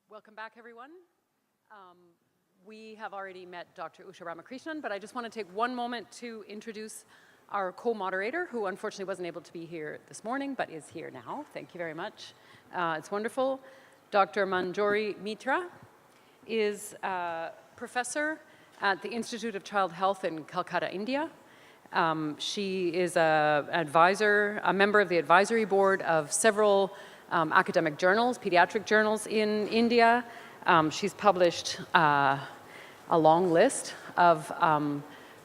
Welcome back, everyone. We have already met Dr. Usha Ramakrishnan, but I just want to take one moment to introduce our co-moderator, who unfortunately wasn't able to be here this morning, but is here now. Thank you very much. It's wonderful. Dr. Manjori Mitra is a professor at the Institute of Child Health in Calcutta, India. She is a member of the advisory board of several academic journals, pediatric journals in India. She's published a long list of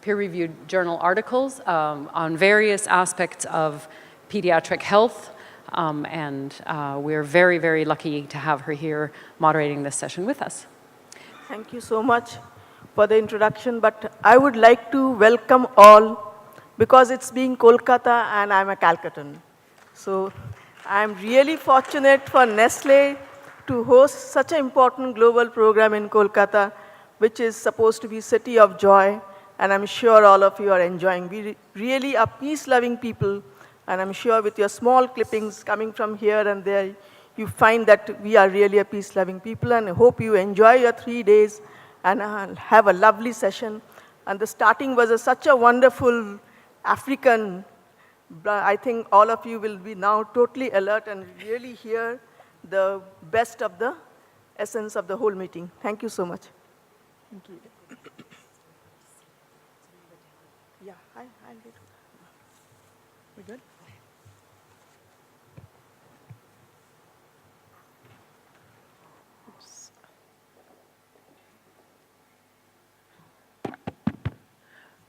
peer-reviewed journal articles on various aspects of pediatric health, and we're very, very lucky to have her here moderating this session with us. Thank you so much for the introduction, but I would like to welcome all because it's being Kolkata and I'm a Calcuttan. So I'm really fortunate for Nestle to host such an important global program in Kolkata, which is supposed to be City of Joy, and I'm sure all of you are enjoying. We really are peace-loving people, and I'm sure with your small clippings coming from here and there, you find that we are really a peace-loving people, and I hope you enjoy your 3 days and have a lovely session. And the starting was such a wonderful African. I think all of you will be now totally alert and really hear the best of the essence of the whole meeting. Thank you so much. Thank you. Yeah, I'll get. We good?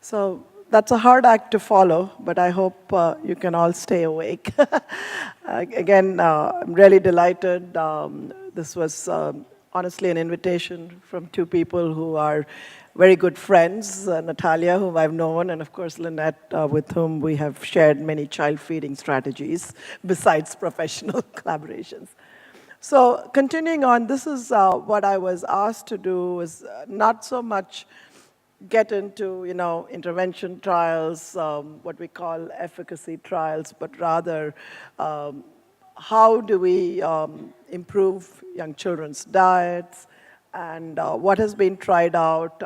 So that's a hard act to follow, but I hope you can all stay awake. Again, I'm really delighted. This was honestly an invitation from two people who are very good friends, Natalia, whom I've known, and of course Lynette, with whom we have shared many child feeding strategies, besides professional collaborations. So continuing on, this is what I was asked to do, is not so much get into, intervention trials, what we call efficacy trials, but rather how do we improve young children's diets, and what has been tried out,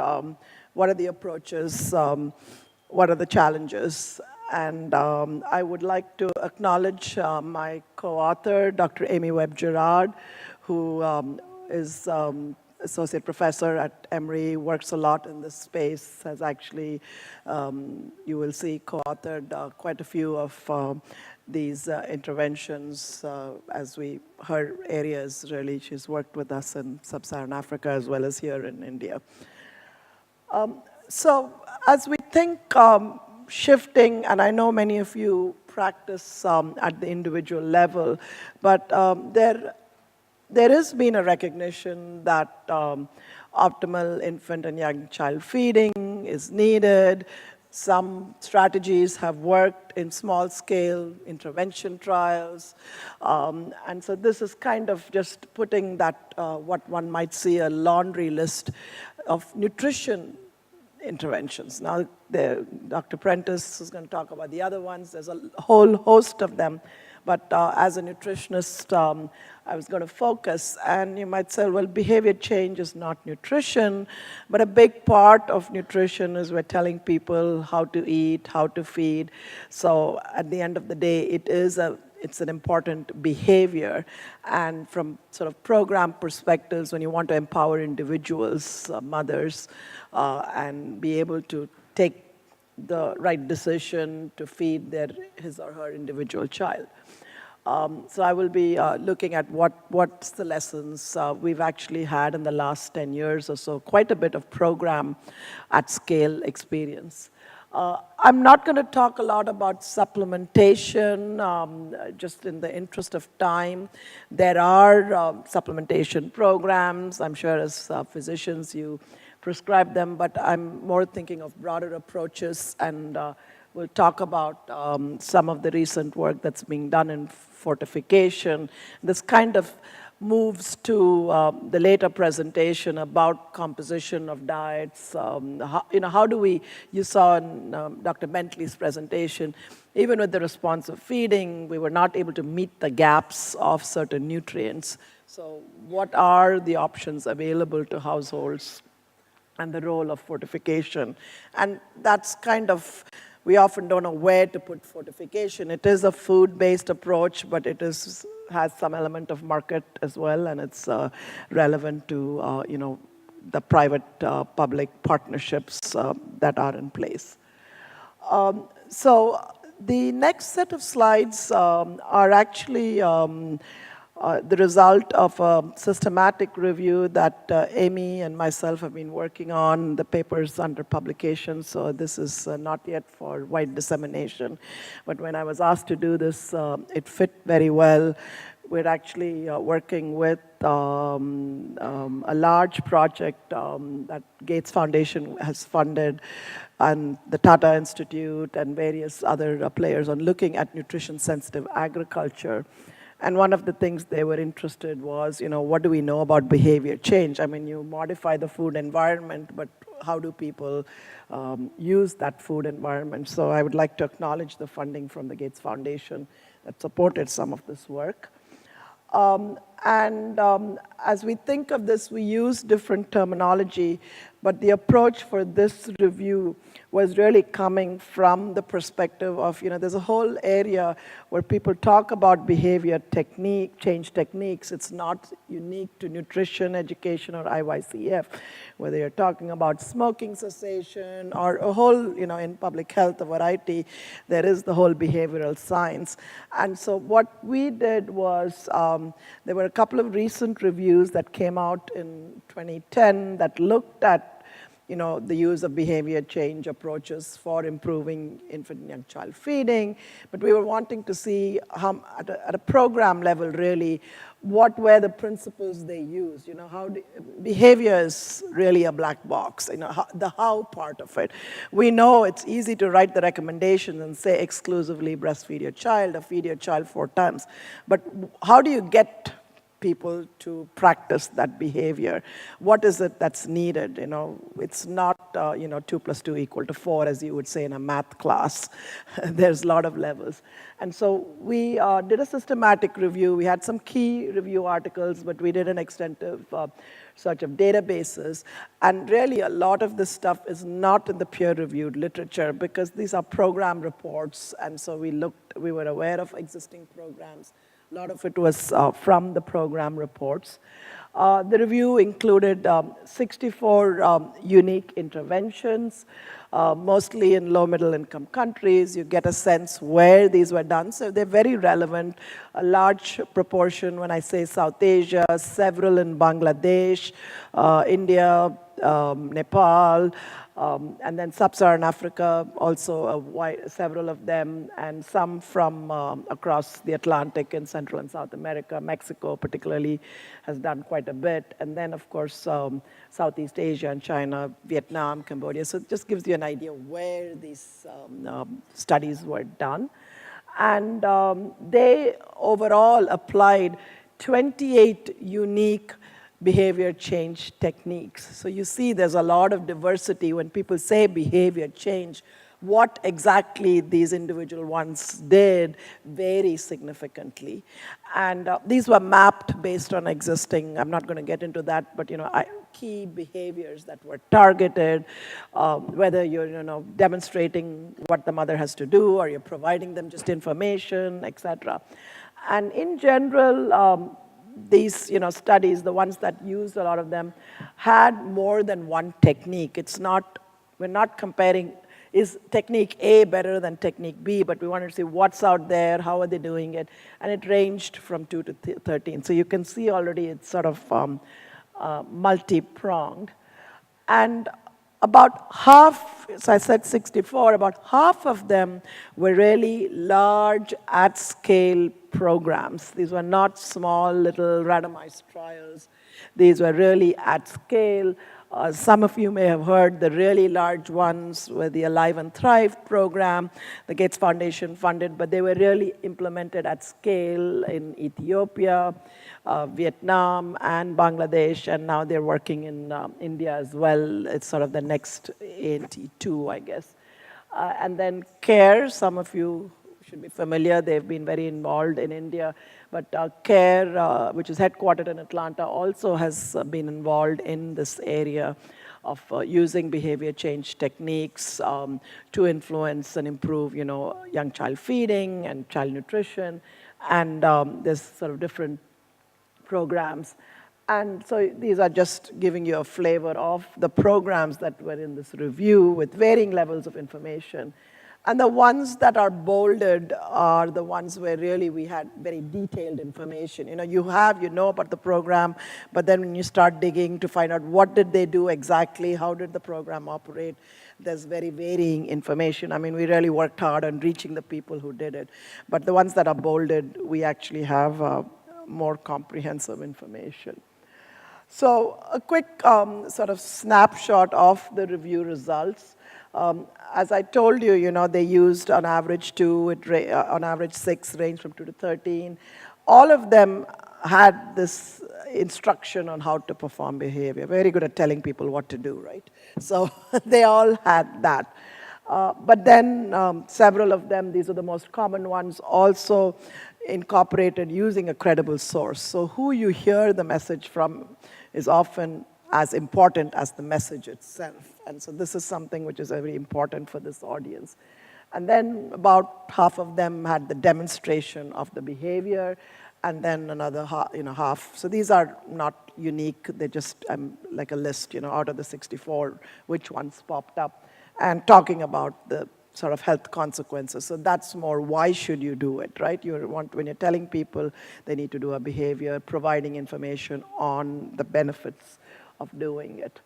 what are the approaches, what are the challenges. And I would like to acknowledge my co-author, Dr. Amy Webb-Gerard, who is associate professor at Emory, works a lot in this space, has actually, you will see, co-authored quite a few of these interventions as her areas, really. She's worked with us in Sub-Saharan Africa as well as here in India. So as we think shifting, and I know many of you practice at the individual level, but there has been a recognition that optimal infant and young child feeding is needed. Some strategies have worked in small-scale intervention trials. And so this is kind of just putting that, what one might see, a laundry list of nutrition interventions. Now, Dr. Prentice is going to talk about the other ones. There's a whole host of them. But as a nutritionist, I was going to focus, and you might say, well, behavior change is not nutrition, but a big part of nutrition is we're telling people how to eat, how to feed. So at the end of the day, it's an important behavior. And from sort of program perspectives, when you want to empower individuals, mothers, and be able to take the right decision to feed his or her individual child. So I will be looking at what's the lessons we've actually had in the last 10 years or so, quite a bit of program at scale experience. I'm not going to talk a lot about supplementation, just in the interest of time. There are supplementation programs. I'm sure as physicians you prescribe them, but I'm more thinking of broader approaches, and we'll talk about some of the recent work that's being done in fortification. This kind of moves to the later presentation about composition of diets. How do we, you saw in Dr. Bentley's presentation, even with the responsive feeding, we were not able to meet the gaps of certain nutrients. So what are the options available to households and the role of fortification? And that's kind of, we often don't know where to put fortification. It is a food-based approach, but it has some element of market as well, and it's relevant to the private-public partnerships that are in place. So the next set of slides are actually the result of a systematic review that Amy and myself have been working on. The paper's under publication, so this is not yet for wide dissemination. But when I was asked to do this, it fit very well. We're actually working with a large project that Gates Foundation has funded, and the Tata Institute and various other players on looking at nutrition-sensitive agriculture. And one of the things they were interested was, what do we know about behavior change? I mean, you modify the food environment, but how do people use that food environment? So I would like to acknowledge the funding from the Gates Foundation that supported some of this work. As we think of this, we use different terminology, but the approach for this review was really coming from the perspective of, there's a whole area where people talk about behavior change techniques. It's not unique to nutrition, education, or IYCF, whether you're talking about smoking cessation or a whole, in public health, a variety, there is the whole behavioral science. And so what we did was, there were a couple of recent reviews that came out in 2010 that looked at the use of behavior change approaches for improving infant and young child feeding. But we were wanting to see how, at a program level, really, what were the principles they used. Behavior is really a black box, the how part of it. We know it's easy to write the recommendations and say exclusively breastfeed your child or feed your child 4 times. But how do you get people to practice that behavior? What is it that's needed? It's not 2 + 2 = 4, as you would say in a math class. There's a lot of levels. And so we did a systematic review. We had some key review articles, but we did an extensive search of databases. And really, a lot of this stuff is not in the peer-reviewed literature because these are program reports. And so we were aware of existing programs. A lot of it was from the program reports. The review included 64 unique interventions, mostly in low-middle income countries. You get a sense where these were done. So they're very relevant. A large proportion, when I say South Asia, several in Bangladesh, India, Nepal, and then Sub-Saharan Africa, also several of them, and some from across the Atlantic in Central and South America. Mexico particularly has done quite a bit. And then, of course, Southeast Asia and China, Vietnam, Cambodia. So it just gives you an idea where these studies were done. And they overall applied 28 unique behavior change techniques. So you see there's a lot of diversity when people say behavior change. What exactly these individual ones did vary significantly. And these were mapped based on existing, I'm not going to get into that, but key behaviors that were targeted, whether you're demonstrating what the mother has to do or you're providing them just information, etc. And in general, these studies, the ones that used a lot of them, had more than one technique. We're not comparing, is technique A better than technique B, but we wanted to see what's out there, how are they doing it, and it ranged from 2 to 13. So you can see already it's sort of multi-pronged. And about half, so I said 64, about half of them were really large, at-scale programs. These were not small, little randomized trials. These were really at scale. Some of you may have heard the really large ones were the Alive and Thrive program, the Gates Foundation funded, but they were really implemented at scale in Ethiopia, Vietnam, and Bangladesh, and now they're working in India as well. It's sort of the next AT2, I guess. And then CARE, some of you should be familiar, they've been very involved in India, but CARE, which is headquartered in Atlanta, also has been involved in this area of using behavior change techniques to influence and improve, young child feeding and child nutrition, and there's sort of different programs. And so these are just giving you a flavor of the programs that were in this review with varying levels of information. And the ones that are bolded are the ones where really we had very detailed information. You know about the program, but then when you start digging to find out what did they do exactly, how did the program operate, there's very varying information. I mean, we really worked hard on reaching the people who did it. But the ones that are bolded, we actually have more comprehensive information. So a quick sort of snapshot of the review results. As I told you, they used on average 2, on average 6, range from 2 to 13. All of them had this instruction on how to perform behavior. Very good at telling people what to do, right? So they all had that. But then several of them, these are the most common ones, also incorporated using a credible source. So who you hear the message from is often as important as the message itself. And so this is something which is very important for this audience. And then about half of them had the demonstration of the behavior, and then another half. So these are not unique. They're just like a list, out of the 64, which ones popped up, and talking about the sort of health consequences. So that's more, why should you do it, right? When you're telling people they need to do a behavior, providing information on the benefits of doing it.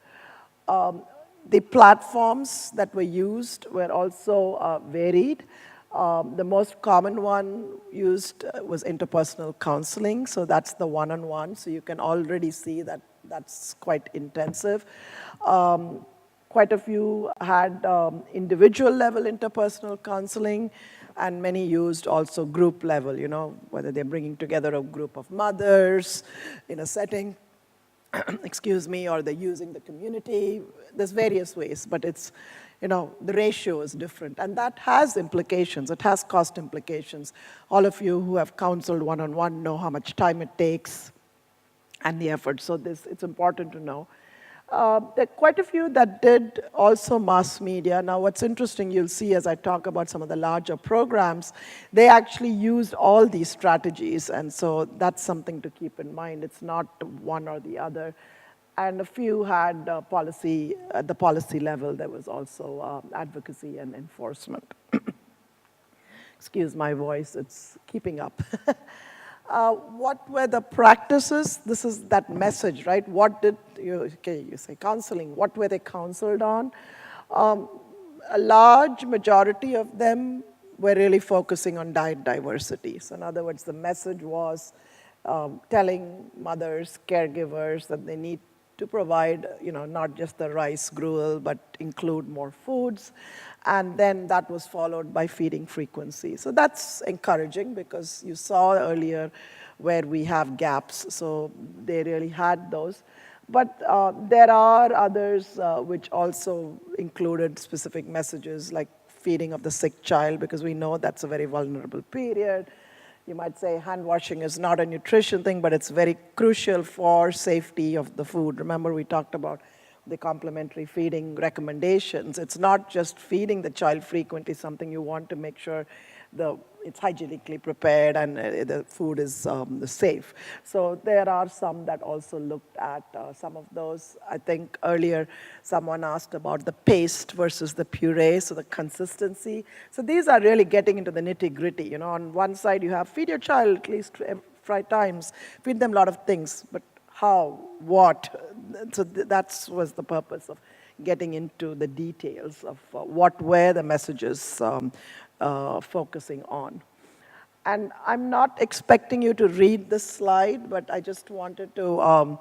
The platforms that were used were also varied. The most common one used was interpersonal counseling, so that's the one-on-one, so you can already see that that's quite intensive. Quite a few had individual level interpersonal counseling, and many used also group level, whether they're bringing together a group of mothers in a setting, excuse me, or they're using the community. There's various ways, but it's, the ratio is different. And that has implications. It has cost implications. All of you who have counseled one-on-one know how much time it takes and the effort. So it's important to know. There are quite a few that did also mass media. Now, what's interesting, you'll see as I talk about some of the larger programs, they actually used all these strategies, and so that's something to keep in mind. It's not one or the other. And a few had policy, at the policy level, there was also advocacy and enforcement. Excuse my voice, it's keeping up. What were the practices? This is that message, right? What did you say counseling, what were they counseled on? A large majority of them were really focusing on diet diversity. So in other words, the message was telling mothers, caregivers that they need to provide, not just the rice gruel, but include more foods. And then that was followed by feeding frequency. So that's encouraging because you saw earlier where we have gaps. So they really had those. But there are others which also included specific messages like feeding of the sick child, because we know that's a very vulnerable period. You might say hand washing is not a nutrition thing, but it's very crucial for safety of the food. Remember, we talked about the complementary feeding recommendations. It's not just feeding the child frequently, something you want to make sure it's hygienically prepared and the food is safe. So there are some that also looked at some of those. I think earlier someone asked about the paste versus the puree, so the consistency. So these are really getting into the nitty-gritty. On one side you have feed your child at least 5 times, feed them a lot of things, but how, what? So that was the purpose of getting into the details of what were the messages focusing on. And I'm not expecting you to read this slide, but I just wanted to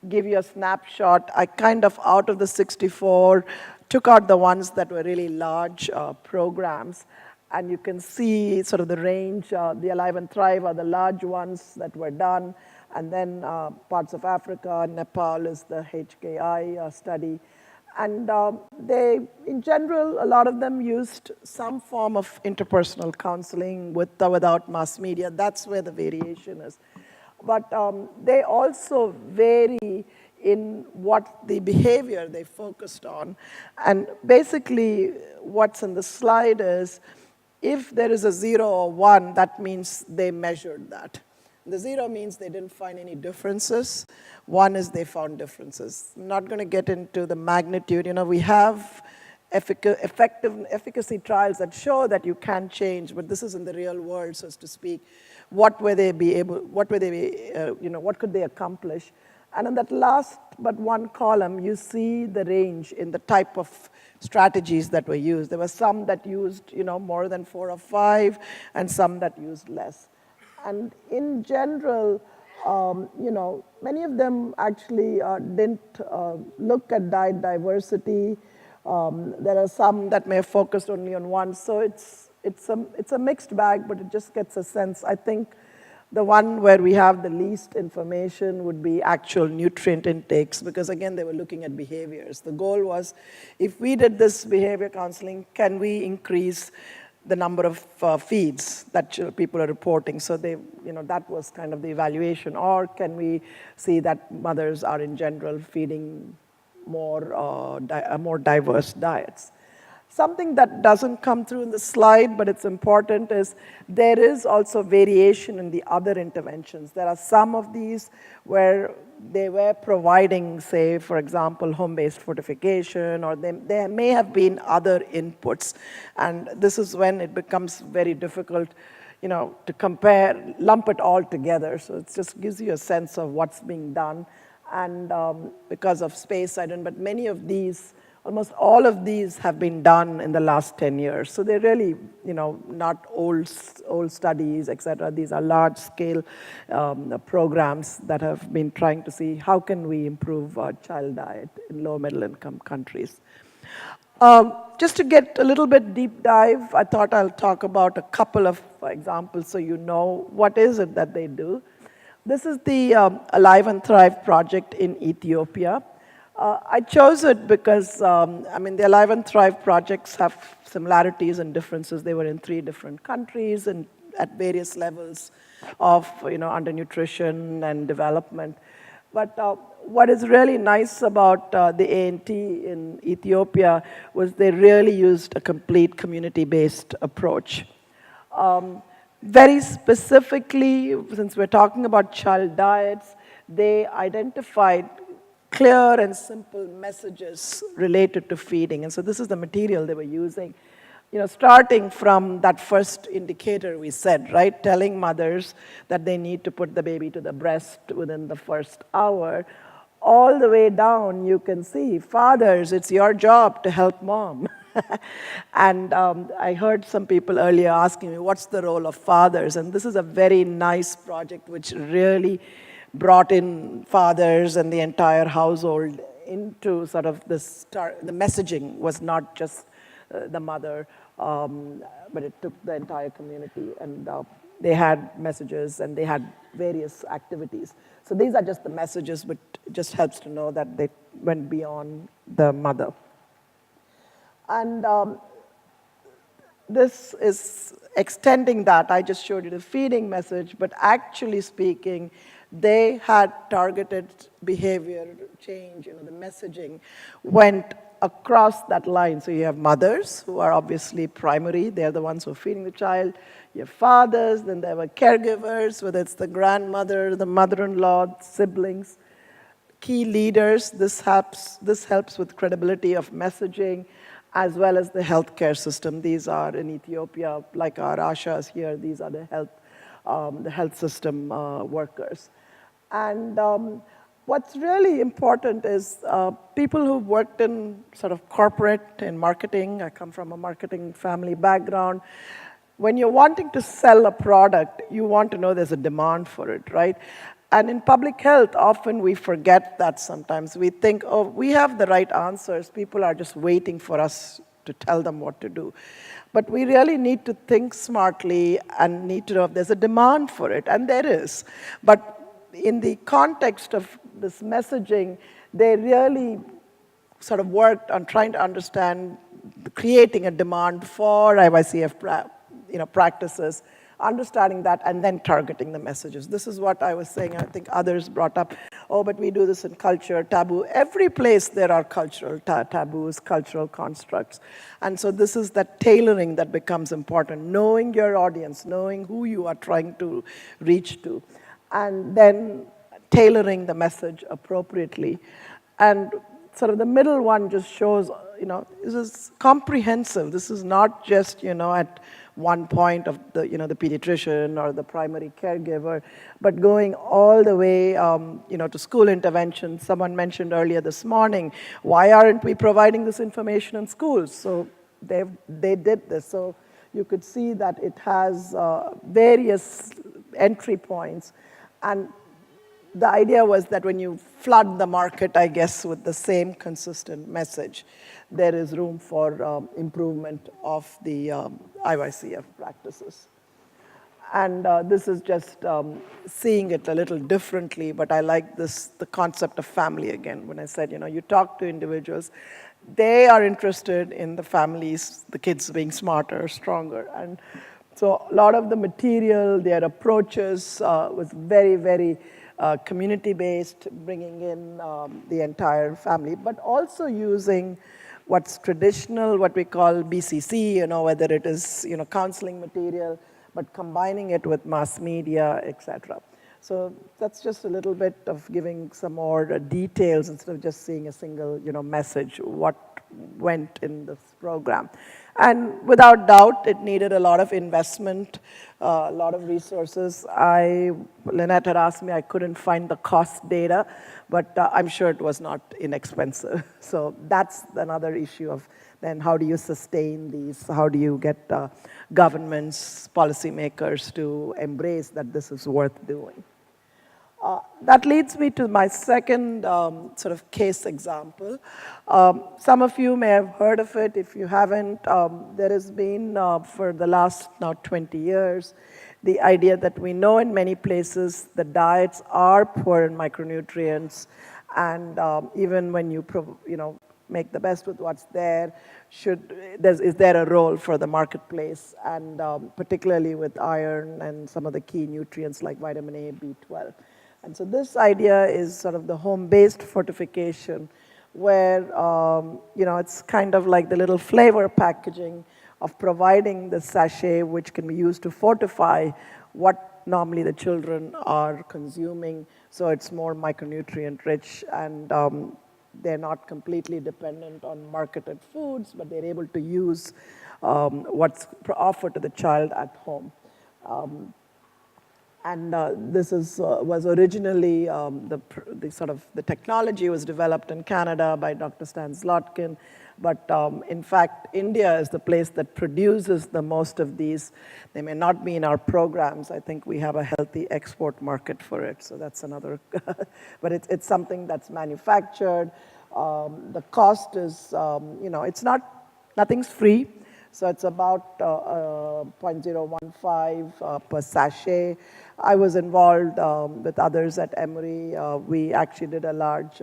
give you a snapshot. I kind of, out of the 64, took out the ones that were really large programs. And you can see sort of the range. The Alive and Thrive are the large ones that were done. And then parts of Africa, Nepal is the HKI study. And they, in general, a lot of them used some form of interpersonal counseling with or without mass media. That's where the variation is. But they also vary in what the behavior they focused on. And basically, what's in the slide is, if there is a 0 or 1, that means they measured that. The 0 means they didn't find any differences. 1 is they found differences. I'm not going to get into the magnitude. You know, we have efficacy trials that show that you can change, but this is in the real world, so to speak. What could they accomplish? And in that last but one column, you see the range in the type of strategies that were used. There were some that used, more than 4 or 5, and some that used less. And in general, many of them actually didn't look at diet diversity. There are some that may have focused only on one. So it's a mixed bag, but it just gets a sense. I think the one where we have the least information would be actual nutrient intakes, because again, they were looking at behaviors. The goal was, if we did this behavior counseling, can we increase the number of feeds that people are reporting? So that was kind of the evaluation. Or can we see that mothers are in general feeding more diverse diets? Something that doesn't come through in the slide, but it's important, is there is also variation in the other interventions. There are some of these where they were providing, say, for example, home-based fortification, or there may have been other inputs. And this is when it becomes very difficult, to compare, lump it all together. So it just gives you a sense of what's being done. And because of space, but many of these, almost all of these have been done in the last 10 years. So they're really, not old studies, et cetera. These are large-scale programs that have been trying to see how can we improve child diet in low middle-income countries. Just to get a little bit deep dive, I thought I'll talk about a couple of examples so you know what is it that they do. This is the Alive and Thrive project in Ethiopia. I chose it because, the Alive and Thrive projects have similarities and differences. They were in 3 different countries and at various levels of, undernutrition and development. But what is really nice about the A&T in Ethiopia was they really used a complete community-based approach. Very specifically, since we're talking about child diets, they identified clear and simple messages related to feeding. And so this is the material they were using. Starting from that first indicator we said, right? Telling mothers that they need to put the baby to the breast within the first hour. All the way down, you can see, fathers, it's your job to help mom. And I heard some people earlier asking me, what's the role of fathers? And this is a very nice project which really brought in fathers and the entire household into sort of this. The messaging was not just the mother, but it took the entire community. And they had messages and they had various activities. So these are just the messages, but it just helps to know that they went beyond the mother. And this is extending that. I just showed you the feeding message, but actually speaking, they had targeted behavior change. The messaging went across that line. So you have mothers who are obviously primary. They're the ones who are feeding the child. You have fathers, then there were caregivers, whether it's the grandmother, the mother-in-law, siblings, key leaders. This helps with credibility of messaging, as well as the healthcare system. These are in Ethiopia, like our Ashas here, these are the health system workers. And what's really important is people who've worked in sort of corporate and marketing. I come from a marketing family background. When you're wanting to sell a product, you want to know there's a demand for it, right? And in public health, often we forget that sometimes. We think, oh, we have the right answers. People are just waiting for us to tell them what to do. But we really need to think smartly and need to know if there's a demand for it, and there is. But in the context of this messaging, they really sort of worked on trying to understand, creating a demand for IYCF practices, understanding that, and then targeting the messages. This is what I was saying, I think others brought up, oh, but we do this in culture, taboo. Every place there are cultural taboos, cultural constructs. And so this is that tailoring that becomes important, knowing your audience, knowing who you are trying to reach to, and then tailoring the message appropriately. And sort of the middle one just shows, this is comprehensive. This is not just, at one point of the, the pediatrician or the primary caregiver, but going all the way, to school intervention. Someone mentioned earlier this morning, why aren't we providing this information in schools? So they did this. So you could see that it has various entry points. And the idea was that when you flood the market, I guess, with the same consistent message, there is room for improvement of the IYCF practices. And this is just seeing it a little differently, but I like the concept of family again. When I said, you talk to individuals, they are interested in the families, the kids being smarter, stronger. And so a lot of the material, their approaches was very, very community-based, bringing in the entire family, but also using what's traditional, what we call BCC, whether it is, counseling material, but combining it with mass media, etc. So that's just a little bit of giving some more details instead of just seeing a single, message, what went in this program. And without doubt, it needed a lot of investment, a lot of resources. Lynette had asked me, I couldn't find the cost data, but I'm sure it was not inexpensive. So that's another issue of then how do you sustain these? How do you get governments, policymakers to embrace that this is worth doing? That leads me to my second sort of case example. Some of you may have heard of it. If you haven't, there has been, for the last now 20 years, the idea that we know in many places the diets are poor in micronutrients, and even when you make the best with what's there, is there a role for the marketplace, and particularly with iron and some of the key nutrients like vitamin A, B12. And so this idea is sort of the home-based fortification where, it's kind of like the little flavor packaging of providing the sachet which can be used to fortify what normally the children are consuming. So it's more micronutrient rich, and they're not completely dependent on marketed foods, but they're able to use what's offered to the child at home. And this was originally, the technology was developed in Canada by Dr. Stan Zlotkin, but in fact, India is the place that produces the most of these. They may not be in our programs. I think we have a healthy export market for it, so that's another, but it's something that's manufactured. The cost is, nothing's free. So it's about 0.015 per sachet. I was involved with others at Emory. We actually did a large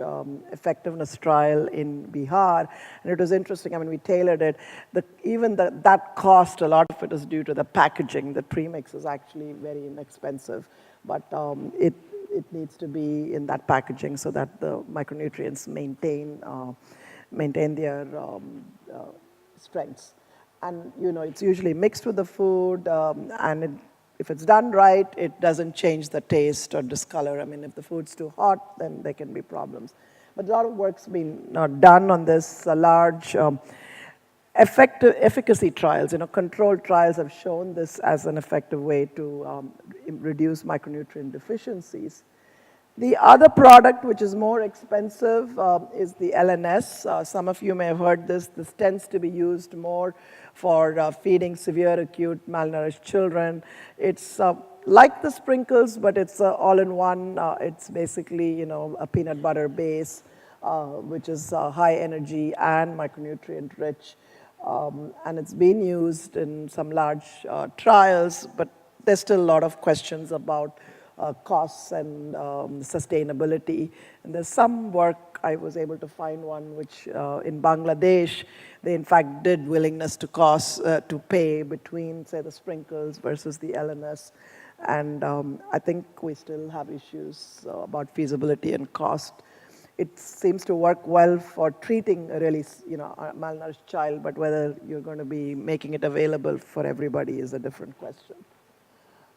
effectiveness trial in Bihar. And it was interesting. I mean, we tailored it. That cost, a lot of it is due to the packaging. The premix is actually very inexpensive. But it needs to be in that packaging so that the micronutrients maintain their strengths. And, it's usually mixed with the food, and if it's done right, it doesn't change the taste or discolor. I mean, if the food's too hot, then there can be problems. But a lot of work's been done on this. Large efficacy trials, controlled trials have shown this as an effective way to reduce micronutrient deficiencies. The other product, which is more expensive, is the LNS. Some of you may have heard this. This tends to be used more for feeding severe acute malnourished children. It's like the sprinkles, but it's all-in-one. It's basically, you know, a peanut butter base, which is high energy and micronutrient rich. And it's been used in some large trials, but there's still a lot of questions about costs and sustainability. And there's some work, I was able to find one, which in Bangladesh, they in fact did willingness to to pay between, say, the sprinkles versus the LNS. And I think we still have issues about feasibility and cost. It seems to work well for treating a really, you know, a malnourished child, but whether you're going to be making it available for everybody is a different question.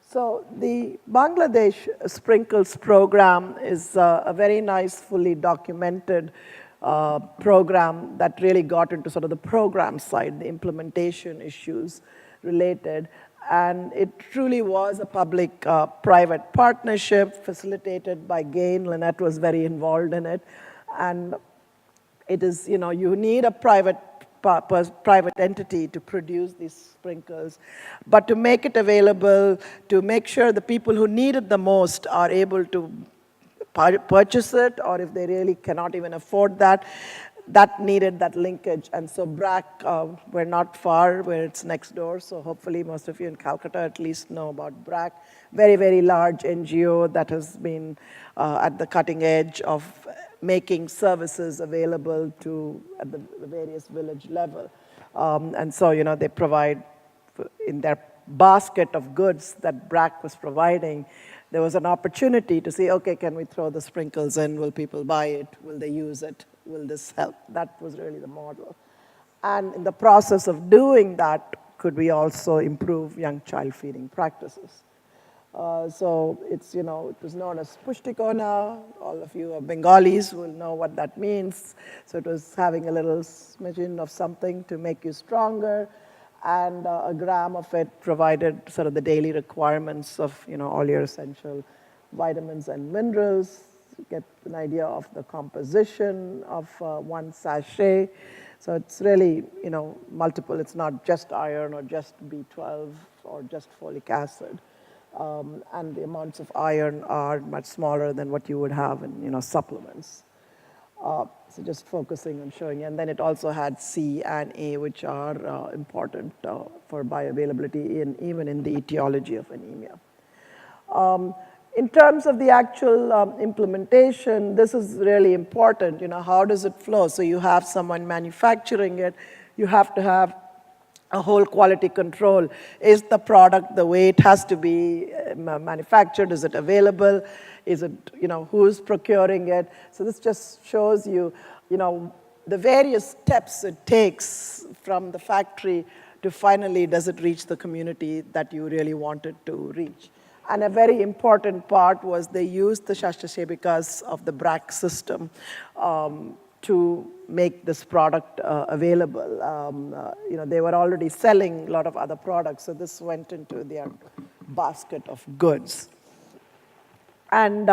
So the Bangladesh Sprinkles program is a very nice, fully documented program that really got into sort of the program side, the implementation issues related. And it truly was a public-private partnership facilitated by GAIN. Lynette was very involved in it. And it is, you know, you need a private entity to produce these sprinkles. But to make it available, to make sure the people who need it the most are able to purchase it, or if they really cannot even afford that, that needed that linkage. And so BRAC, we're not far, where it's next door, so hopefully most of you in Calcutta at least know about BRAC. Very, very large NGO that has been at the cutting edge of making services available to at the various village level. And so, you know, they provide in their basket of goods that BRAC was providing, there was an opportunity to say, okay, can we throw the sprinkles in? Will people buy it? Will they use it? Will this help? That was really the model. And in the process of doing that, could we also improve young child feeding practices? So it's, you know, it was known as Pushtikona. All of you are Bengalis will know what that means. So it was having a little smidgen of something to make you stronger. And a gram of it provided sort of the daily requirements of, you know, all your essential vitamins and minerals. Get an idea of the composition of one sachet. So it's really, you know, multiple. It's not just iron or just B12 or just folic acid. And the amounts of iron are much smaller than what you would have in, you know, supplements. So just focusing on showing you. And then it also had C and A, which are important for bioavailability even in the etiology of anemia. In terms of the actual implementation, this is really important. You know, how does it flow? So you have someone manufacturing it. You have to have a whole quality control. Is the product the way it has to be manufactured? Is it available? Is it, you know, who's procuring it? So this just shows you, you know, the various steps it takes from the factory to finally does it reach the community that you really wanted to reach. And a very important part was they used the Shastashebikas of the BRAC system to make this product available. You know, they were already selling a lot of other products, so this went into their basket of goods. And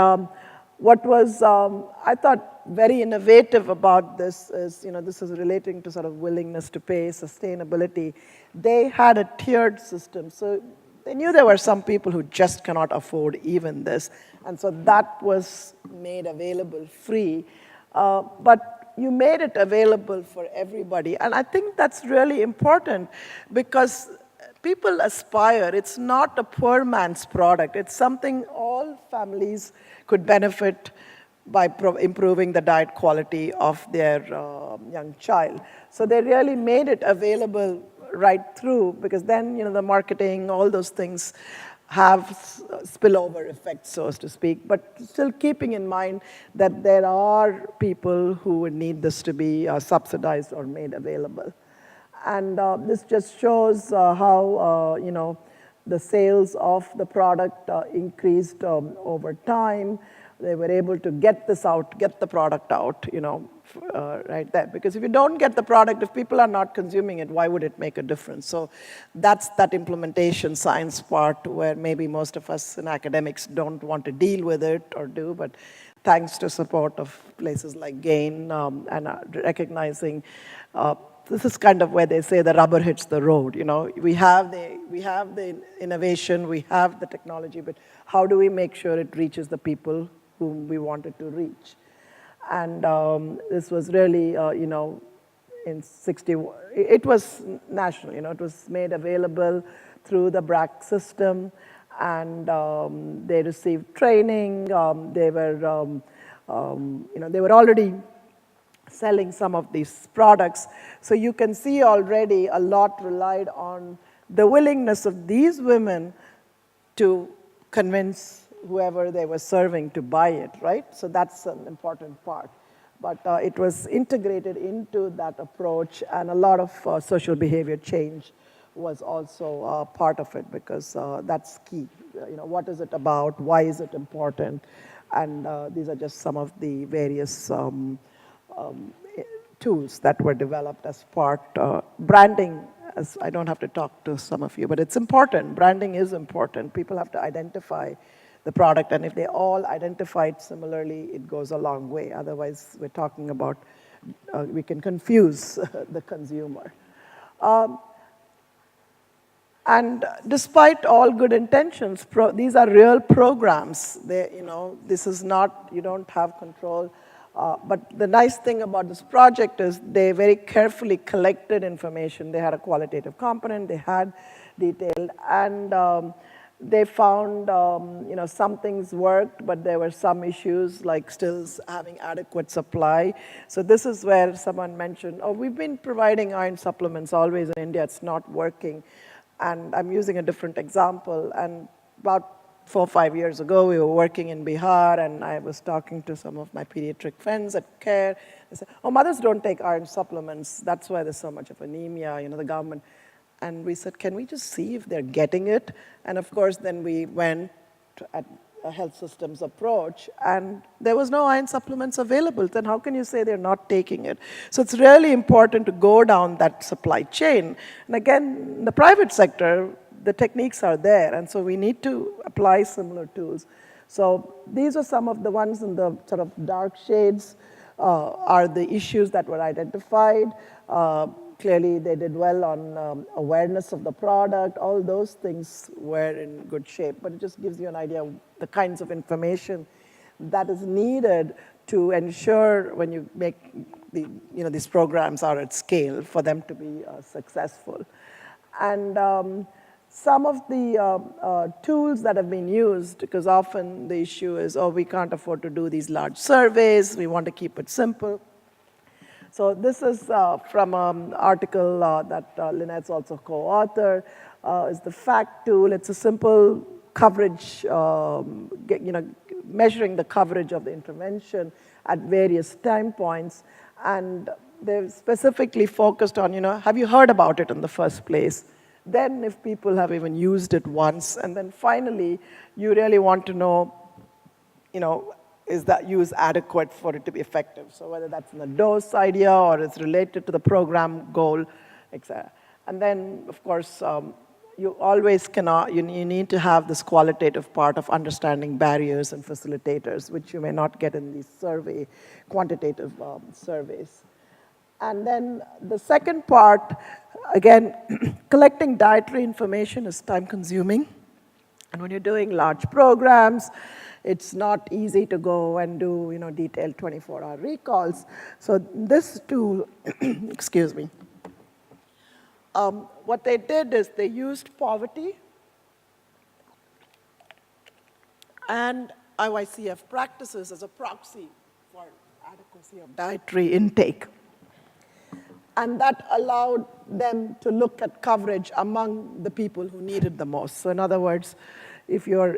what was, I thought, very innovative about this is, you know, this is relating to sort of willingness to pay, sustainability. They had a tiered system. So they knew there were some people who just cannot afford even this. And so that was made available free. But you made it available for everybody. And I think that's really important because people aspire. It's not a poor man's product. It's something all families could benefit by improving the diet quality of their young child. So they really made it available right through, because then, you know, the marketing, all those things have spillover effects, so to speak, but still keeping in mind that there are people who would need this to be subsidized or made available. And this just shows how, you know, the sales of the product increased over time. They were able to get this out, get the product out, you know, right there. Because if you don't get the product, if people are not consuming it, why would it make a difference? So that's that implementation science part where maybe most of us in academics don't want to deal with it or do, but thanks to support of places like GAIN and recognizing this is kind of where they say the rubber hits the road. You know, we have the innovation, we have the technology, but how do we make sure it reaches the people whom we want it to reach? And this was really, you know, in 60, it was national, you know, it was made available through the BRAC system, and they received training. They were, you know, they were already selling some of these products. So you can see already a lot relied on the willingness of these women to convince whoever they were serving to buy it, right? So that's an important part. But it was integrated into that approach, and a lot of social behavior change was also part of it, because that's key. You know, what is it about? Why is it important? And these are just some of the various tools that were developed as part. Branding, as I don't have to talk to some of you, but it's important. Branding is important. People have to identify the product, and if they all identify it similarly, it goes a long way. Otherwise, we're talking about, we can confuse the consumer. And despite all good intentions, these are real programs. They, you know, this is not, you don't have control. But the nice thing about this project is they very carefully collected information. They had a qualitative component, they had detailed, and they found, you know, some things worked, but there were some issues, like still having adequate supply. So this is where someone mentioned, oh, we've been providing iron supplements always in India, it's not working. And I'm using a different example. And about 4 or 5 years ago, we were working in Bihar, and I was talking to some of my pediatric friends at CARE. They said, oh, mothers don't take iron supplements. That's why there's so much of anemia, you know, the government. And we said, can we just see if they're getting it? And of course, then we went at a health systems approach, and there was no iron supplements available. Then how can you say they're not taking it? So it's really important to go down that supply chain. And again, in the private sector, the techniques are there, and so we need to apply similar tools. So these are some of the ones in the sort of dark shades, are the issues that were identified. Clearly, they did well on awareness of the product. All those things were in good shape, but it just gives you an idea of the kinds of information that is needed to ensure when you make the, you know, these programs are at scale for them to be successful. And some of the tools that have been used, because often the issue is, oh, we can't afford to do these large surveys, we want to keep it simple. So this is from an article that Lynette's also co-authored, is the FACT tool. It's a simple coverage, you know, measuring the coverage of the intervention at various time points. And they've specifically focused on, you know, have you heard about it in the first place? Then if people have even used it once, and then finally, you really want to know, you know, is that use adequate for it to be effective? So whether that's in the dose idea or it's related to the program goal, etc. And then, of course, you always cannot, you need to have this qualitative part of understanding barriers and facilitators, which you may not get in these quantitative surveys. And then the second part, again, collecting dietary information is time consuming. And when you're doing large programs, it's not easy to go and do, you know, detailed 24-hour recalls. So this tool, excuse me, what they did is they used poverty and IYCF practices as a proxy for adequacy of dietary intake. And that allowed them to look at coverage among the people who needed the most. So in other words, if you're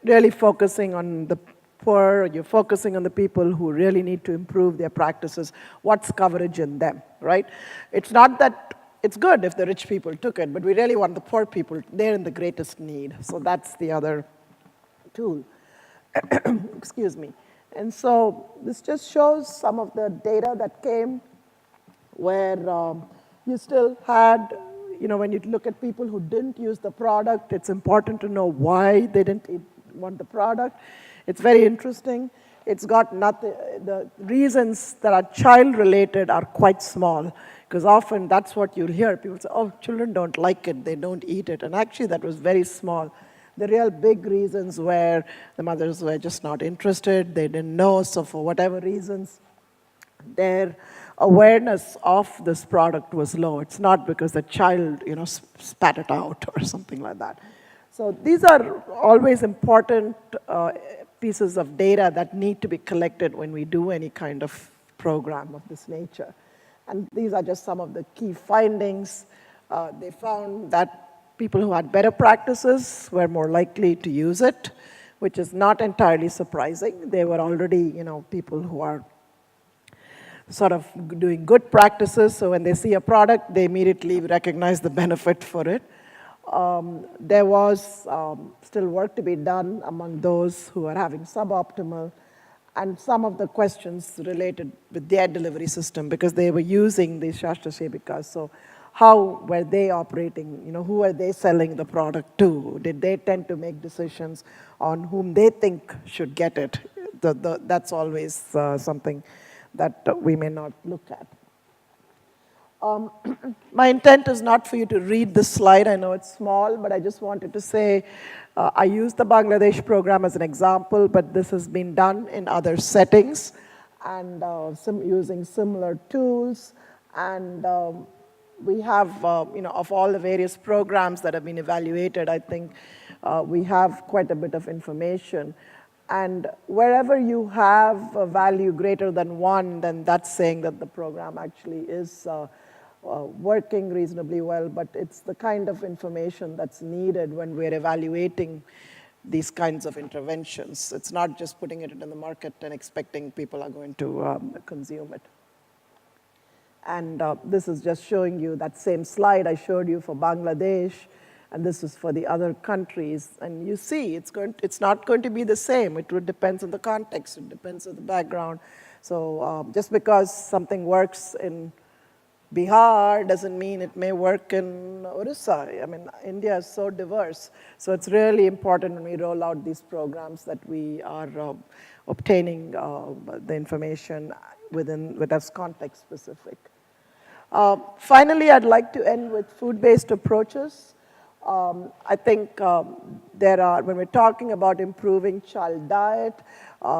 really focusing on the poor, you're focusing on the people who really need to improve their practices, what's coverage in them, right? It's not that it's good if the rich people took it, but we really want the poor people, they're in the greatest need. So that's the other tool. Excuse me. And so this just shows some of the data that came where you still had, you know, when you look at people who didn't use the product, it's important to know why they didn't want the product. It's very interesting. it's got nothing, the reasons that are child-related are quite small, because often that's what you'll hear. People say, oh, children don't like it, they don't eat it. And actually that was very small. The real big reasons were the mothers were just not interested, they didn't know, so for whatever reasons, their awareness of this product was low. It's not because the child, spat it out or something like that. So these are always important pieces of data that need to be collected when we do any kind of program of this nature. And these are just some of the key findings. They found that people who had better practices were more likely to use it, which is not entirely surprising. They were already, people who are sort of doing good practices, so when they see a product, they immediately recognize the benefit for it. There was still work to be done among those who are having suboptimal, and some of the questions related with their delivery system, because they were using these Shastra Sevikas. So how were they operating? Who were they selling the product to? Did they tend to make decisions on whom they think should get it? That's always something that we may not look at. My intent is not for you to read this slide. I know it's small, but I just wanted to say I used the Bangladesh program as an example, but this has been done in other settings and using similar tools. And we have, of all the various programs that have been evaluated, I think we have quite a bit of information. And wherever you have a value greater than 1, then that's saying that the program actually is working reasonably well, but it's the kind of information that's needed when we're evaluating these kinds of interventions. It's not just putting it in the market and expecting people are going to consume it. And this is just showing you that same slide I showed you for Bangladesh, and this is for the other countries. And you see, it's not going to be the same. It would depend on the context. It depends on the background. So just because something works in Bihar doesn't mean it may work in Orissa. I mean, India is so diverse. So it's really important when we roll out these programs that we are obtaining the information with us context specific. Finally, I'd like to end with food-based approaches. I think when we're talking about improving child diet,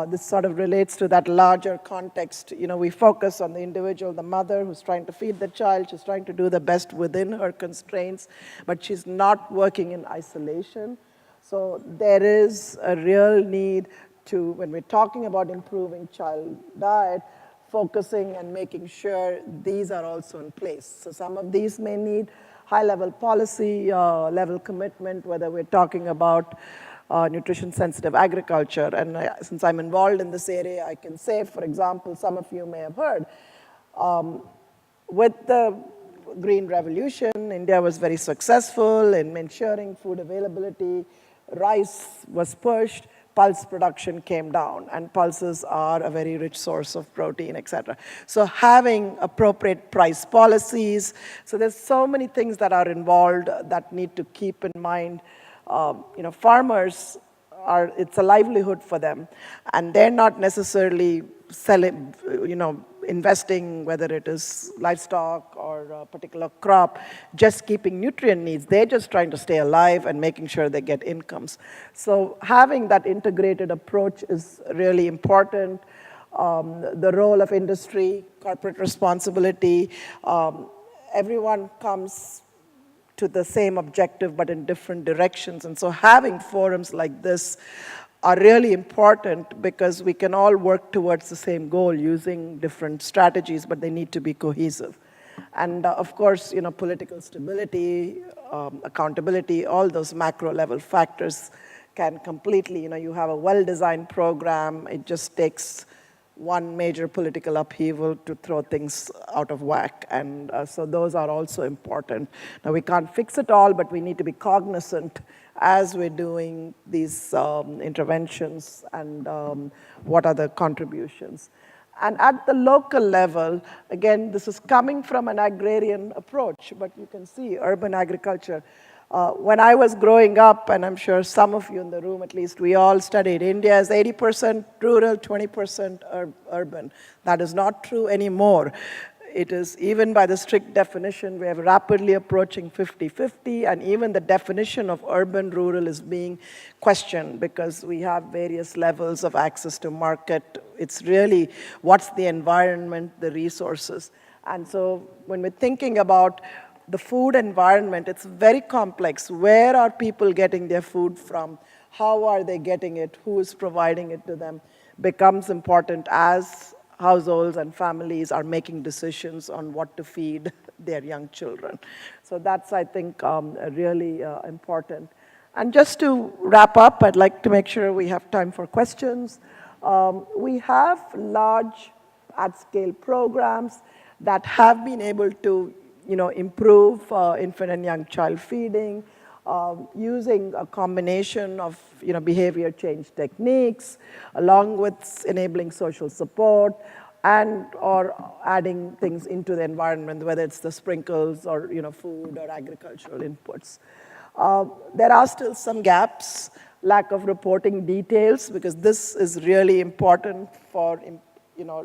this sort of relates to that larger context. We focus on the individual, the mother who's trying to feed the child. She's trying to do the best within her constraints, but she's not working in isolation. So there is a real need to, when we're talking about improving child diet, focusing and making sure these are also in place. So some of these may need high-level policy level commitment, whether we're talking about nutrition-sensitive agriculture. And since I'm involved in this area, I can say, for example, some of you may have heard, with the Green Revolution, India was very successful in ensuring food availability. Rice was pushed. Pulse production came down, and pulses are a very rich source of protein, et cetera. So having appropriate price policies, so there's so many things that are involved that need to keep in mind. Farmers it's a livelihood for them, and they're not necessarily selling, investing, whether it is livestock or a particular crop, just keeping nutrient needs. They're just trying to stay alive and making sure they get incomes. So having that integrated approach is really important. The role of industry, corporate responsibility, everyone comes to the same objective but in different directions. And so having forums like this are really important because we can all work towards the same goal using different strategies, but they need to be cohesive. And of course, political stability, accountability, all those macro level factors can completely, you have a well-designed program, it just takes one major political upheaval to throw things out of whack. And so those are also important. Now, we can't fix it all, but we need to be cognizant as we're doing these interventions and what are the contributions. And at the local level, again, this is coming from an agrarian approach, but you can see urban agriculture. When I was growing up, and I'm sure some of you in the room at least, we all studied, India is 80% rural, 20% urban. That is not true anymore. It is, even by the strict definition, we are rapidly approaching 50-50, and even the definition of urban-rural is being questioned because we have various levels of access to market. It's really what's the environment, the resources. And so when we're thinking about the food environment, it's very complex. Where are people getting their food from? How are they getting it? Who is providing it to them? Becomes important as households and families are making decisions on what to feed their young children. So that's, I think, really important. And just to wrap up, I'd like to make sure we have time for questions. We have large at-scale programs that have been able to improve infant and young child feeding, using a combination of behavior change techniques, along with enabling social support, and or adding things into the environment, whether it's the sprinkles or food or agricultural inputs. There are still some gaps, lack of reporting details, because this is really important for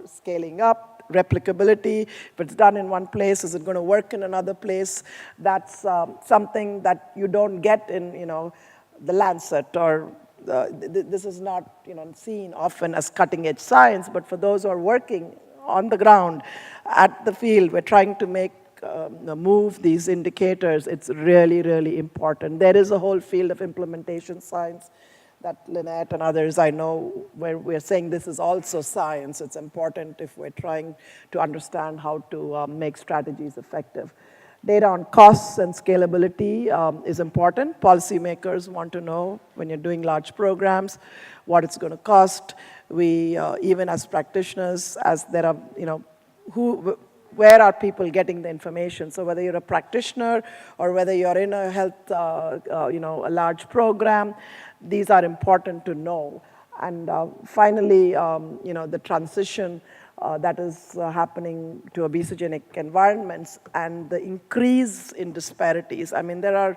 scaling up. Replicability, if it's done in one place, is it going to work in another place? That's something that you don't get in the Lancet, or this is not seen often as cutting-edge science, but for those who are working on the ground at the field, we're trying to make move these indicators. It's really, really important. There is a whole field of implementation science that Lynette and others I know, where we're saying this is also science. It's important if we're trying to understand how to make strategies effective. Data on costs and scalability is important. Policymakers want to know, when you're doing large programs, what it's going to cost. We, even as practitioners, as there are, where are people getting the information? So whether you're a practitioner or whether you're in a health, a large program, these are important to know. And finally, the transition that is happening to obesogenic environments and the increase in disparities. I mean, there are,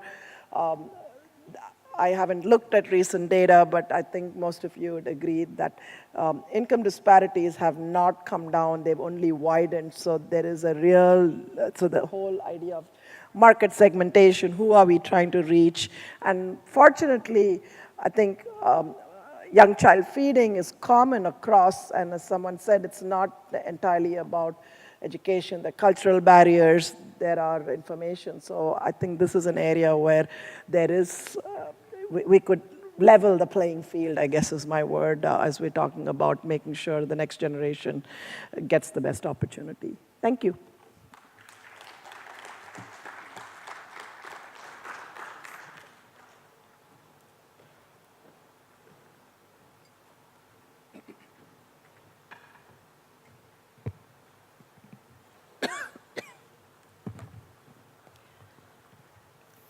I haven't looked at recent data, but I think most of you would agree that income disparities have not come down, they've only widened. So there is a real, so the whole idea of market segmentation, who are we trying to reach? And fortunately, I think young child feeding is common across, and as someone said, it's not entirely about education, the cultural barriers, there are information. So I think this is an area where there is, we could level the playing field, I guess is my word, as we're talking about making sure the next generation gets the best opportunity. Thank you.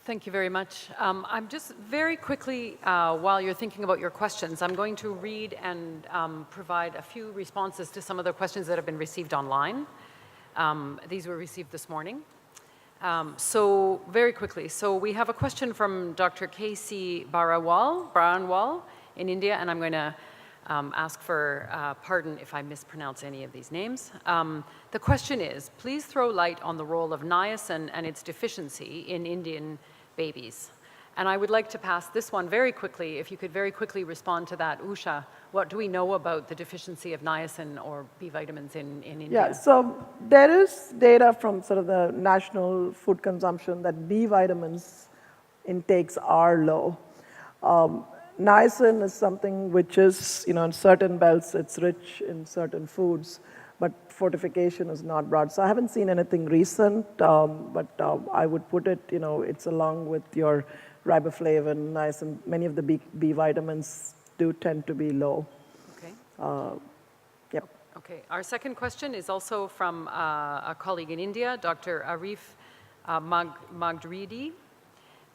Thank you very much. I'm just very quickly, while you're thinking about your questions, I'm going to read and provide a few responses to some of the questions that have been received online. These were received this morning. So very quickly, so we have a question from Dr. K.C. Baranwal in India, and I'm going to ask for pardon if I mispronounce any of these names. The question is, please throw light on the role of niacin and its deficiency in Indian babies. And I would like to pass this one very quickly, if you could very quickly respond to that. Usha, what do we know about the deficiency of niacin or B vitamins in India? Yeah, so there is data from sort of the national food consumption that B vitamins intakes are low. Niacin is something which is, in certain belts, it's rich in certain foods, but fortification is not broad. So I haven't seen anything recent, but I would put it, it's along with your riboflavin, niacin. Many of the B vitamins do tend to be low. Okay. Yep. Okay. Our second question is also from a colleague in India, Dr. Arif Magdridi.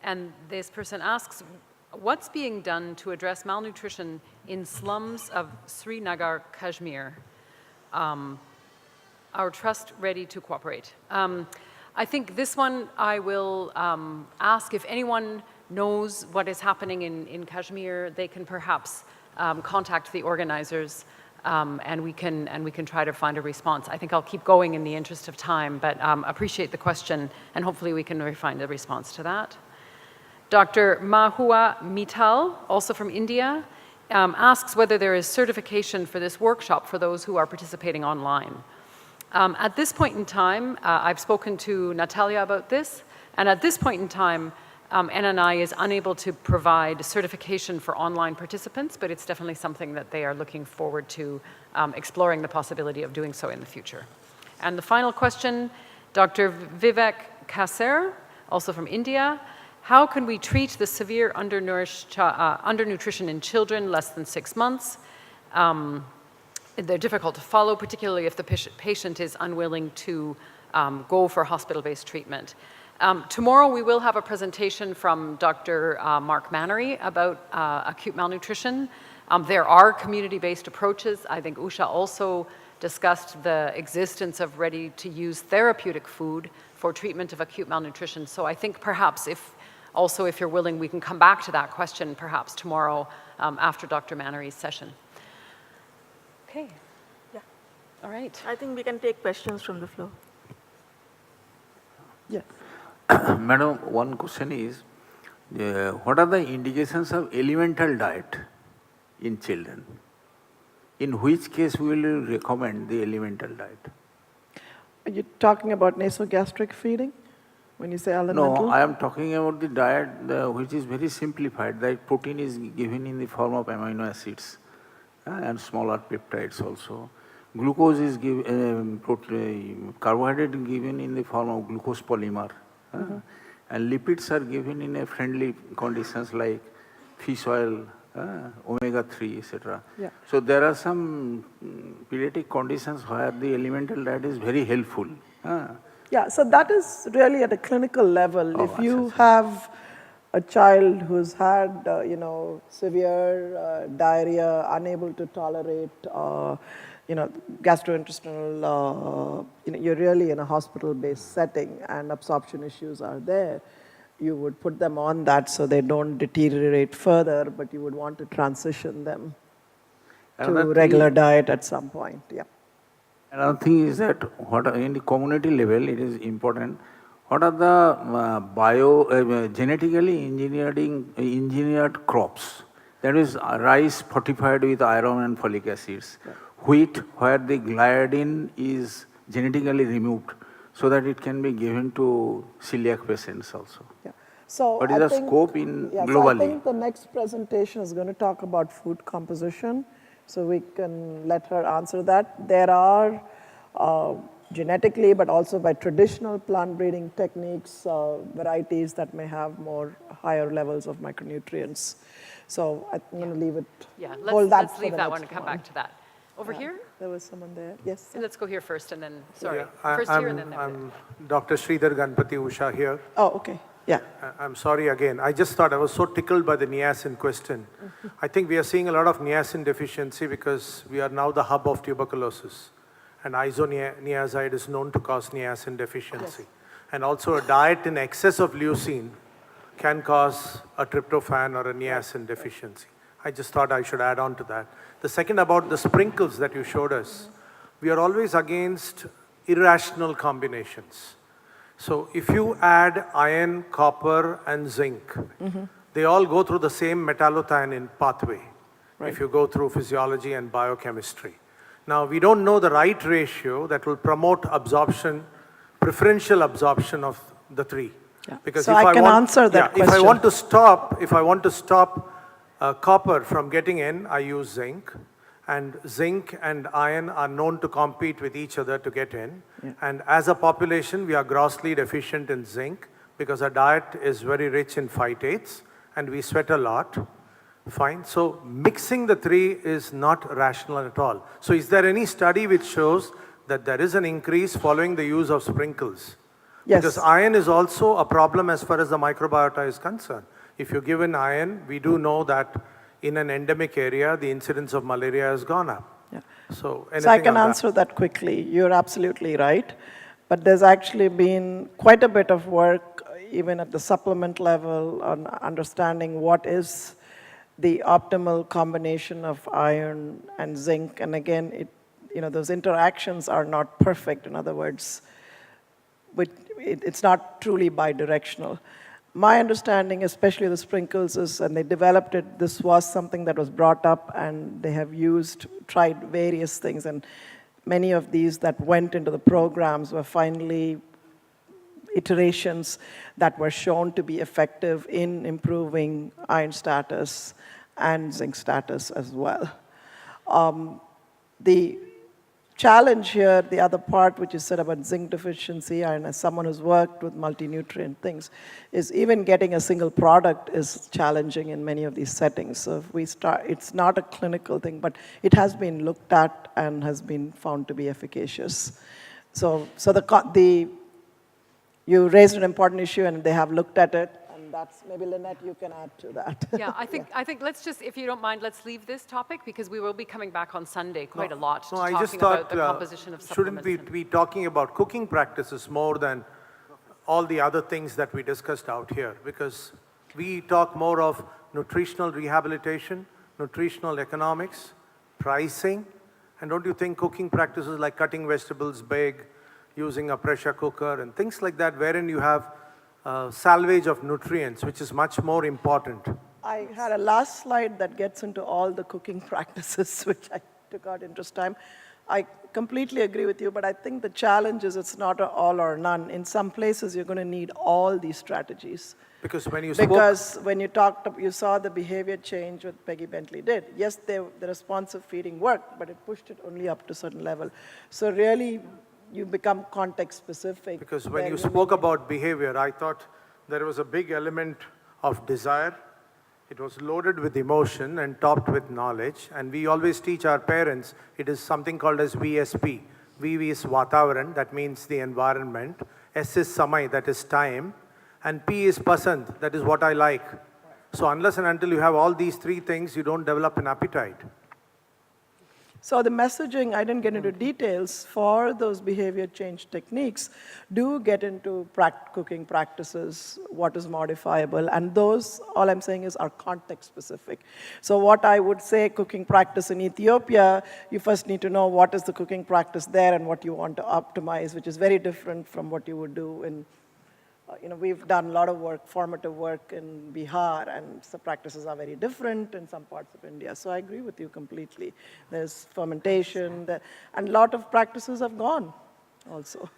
And this person asks, what's being done to address malnutrition in slums of Srinagar, Kashmir? Our trust ready to cooperate. I think this one I will ask if anyone knows what is happening in Kashmir, they can perhaps contact the organizers and we can try to find a response. I think I'll keep going in the interest of time, but appreciate the question and hopefully we can find a response to that. Dr. Mahua Mittal, also from India, asks whether there is certification for this workshop for those who are participating online. At this point in time, I've spoken to Natalia about this, and at this point in time, NNI is unable to provide certification for online participants, but it's definitely something that they are looking forward to exploring the possibility of doing so in the future. And the final question, Dr. Vivek Kasser, also from India, how can we treat the severe undernutrition in children less than 6 months? They're difficult to follow, particularly if the patient is unwilling to go for hospital-based treatment. Tomorrow we will have a presentation from Dr. Mark Mannery about acute malnutrition. There are community-based approaches. I think Usha also discussed the existence of ready-to-use therapeutic food for treatment of acute malnutrition. So I think perhaps if you're willing, we can come back to that question perhaps tomorrow after Dr. Mannery's session. Okay. Yeah. All right. I think we can take questions from the floor. Yeah. Madam, one question is, what are the indications of elemental diet in children? In which case we will recommend the elemental diet? Are you talking about nasogastric feeding when you say elemental? No, I am talking about the diet which is very simplified, that protein is given in the form of amino acids and smaller peptides also. Glucose is given, carbohydrate is given in the form of glucose polymer. And lipids are given in a friendly conditions like fish oil, omega-3, etc. Yeah. So there are some pediatric conditions where the elemental diet is very helpful. Yeah, so that is really at a clinical level. If you have a child who's had, severe diarrhea, unable to tolerate, gastrointestinal, you're really in a hospital-based setting and absorption issues are there, you would put them on that so they don't deteriorate further, but you would want to transition them to regular diet at some point, yeah. Another thing is that in the community level, it is important. What are the genetically engineered crops? That is rice fortified with iron and folic acids. Yeah. Wheat, where the gliadin is genetically removed, so that it can be given to celiac patients also. Yeah. So what is the scope in globally? So I think the next presentation is going to talk about food composition. So we can let her answer that. There are genetically, but also by traditional plant breeding techniques, varieties that may have higher levels of micronutrients. So I'm going to leave it. Yeah, let's leave that one and come back to that. Over here? There was someone there. Yes. And let's go here first and then, sorry. Yeah, first here and then there. I'm Dr. Sridhar Ganpati Usha here. Oh, okay. Yeah. I'm sorry again. I just thought I was so tickled by the niacin question. I think we are seeing a lot of niacin deficiency because we are now the hub of tuberculosis. And isoniazide is known to cause niacin deficiency. Yes. And also a diet in excess of leucine can cause a tryptophan or a niacin deficiency. I just thought I should add on to that. The second about the sprinkles that you showed us, we are always against irrational combinations. So if you add iron, copper, and zinc, they all go through the same metallothionein pathway, if you go through physiology and biochemistry. Now, we don't know the right ratio that will promote absorption, preferential absorption of the three. Yeah. Because so I can answer that question. If I want to stop copper from getting in, I use zinc. And zinc and iron are known to compete with each other to get in. Yeah. And as a population, we are grossly deficient in zinc because our diet is very rich in phytates and we sweat a lot. Fine. So mixing the three is not rational at all. So is there any study which shows that there is an increase following the use of sprinkles? Yes. Because iron is also a problem as far as the microbiota is concerned. If you give an iron, we do know that in an endemic area, the incidence of malaria has gone up. Yeah. So I can answer that quickly. You're absolutely right. But there's actually been quite a bit of work, even at the supplement level, on understanding what is the optimal combination of iron and zinc. And again, those interactions are not perfect. In other words, it's not truly bidirectional. My understanding, especially the sprinkles, is, and they developed it, this was something that was brought up, and they have tried various things, and many of these that went into the programs were finally iterations that were shown to be effective in improving iron status and zinc status as well. The challenge here, the other part which is said about zinc deficiency, and as someone who's worked with multi-nutrient things, is even getting a single product is challenging in many of these settings. So if it's not a clinical thing, but it has been looked at and has been found to be efficacious. So you raised an important issue, and they have looked at it. That's maybe, Lynette, you can add to that. Yeah, I think let's just, if you don't mind, let's leave this topic because we will be coming back on Sunday quite a lot to talking about the composition of supplements. Shouldn't we be talking about cooking practices more than all the other things that we discussed out here? Because we talk more of nutritional rehabilitation, nutritional economics, pricing, and don't you think cooking practices like cutting vegetables big, using a pressure cooker and things like that, wherein you have salvage of nutrients, which is much more important. I had a last slide that gets into all the cooking practices, which I took out interest time. I completely agree with you, but I think the challenge is it's not an all or none. In some places, you're going to need all these strategies. Because when you you saw the behavior change what Peggy Bentley did. Yes, the responsive feeding worked, but it pushed it only up to a certain level. So really, you become context specific. Because when you spoke about behavior, I thought there was a big element of desire. It was loaded with emotion and topped with knowledge. And we always teach our parents, it is something called as VSP. V is Vatavaran, that means the environment. S is Samay, that is time. And P is Pasand, that is what I like. So unless and until you have all these three things, you don't develop an appetite. So the messaging, I didn't get into details, for those behavior change techniques, do get into cooking practices, what is modifiable, and those, all I'm saying is, are context specific. So what I would say, cooking practice in Ethiopia, you first need to know what is the cooking practice there and what you want to optimize, which is very different from what you would do in we've done a lot of work, formative work in Bihar, and some practices are very different in some parts of India. So I agree with you completely. There's fermentation, and a lot of practices have gone also.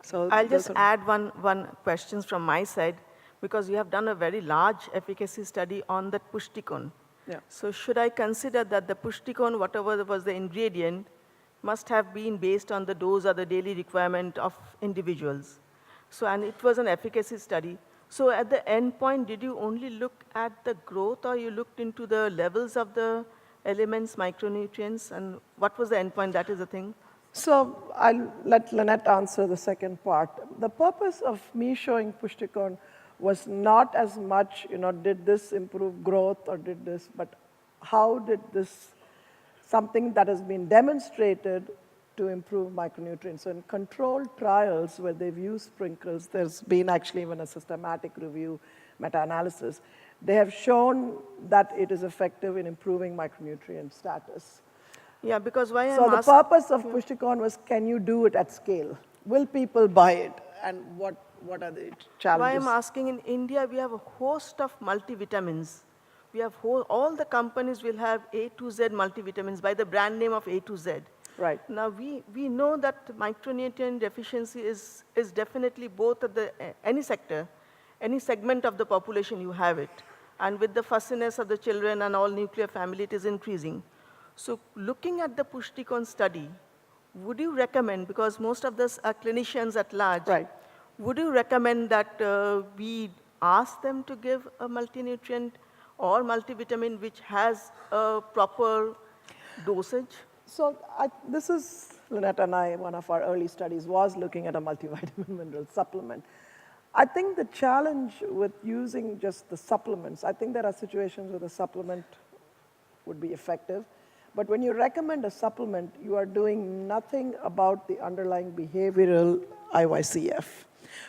So I'll just add one question from my side, because you have done a very large efficacy study on that pushtikon. Yeah. So should I consider that the pushtikon, whatever was the ingredient, must have been based on the dose or the daily requirement of individuals? So, and it was an efficacy study. So at the end point, did you only look at the growth, or you looked into the levels of the elements, micronutrients, and what was the end point? That is the thing. So I'll let Lynette answer the second part. The purpose of me showing pushtikon was not as much, did this improve growth or did this, but how did this, something that has been demonstrated to improve micronutrients. So in controlled trials where they've used sprinkles, there's been actually even a systematic review, meta-analysis. They have shown that it is effective in improving micronutrient status. Yeah, because why So the purpose of pushtikon was, can you do it at scale? Will people buy it? And what are the challenges? Why I'm asking, in India, we have a host of multivitamins. We have all the companies will have A to Z multivitamins by the brand name of A to Z. Right. Now, we know that micronutrient deficiency is definitely both at any sector, any segment of the population you have it. And with the fussiness of the children and all nuclear family, it is increasing. So looking at the pushtikon study, would you recommend, because most of us are clinicians at large, right, would you recommend that we ask them to give a multinutrient or multivitamin which has a proper dosage? So this is, Lynette and I, one of our early studies was looking at a multivitamin mineral supplement. I think the challenge with using just the supplements, I think there are situations where the supplement would be effective, But when you recommend a supplement, you are doing nothing about the underlying behavioral IYCF.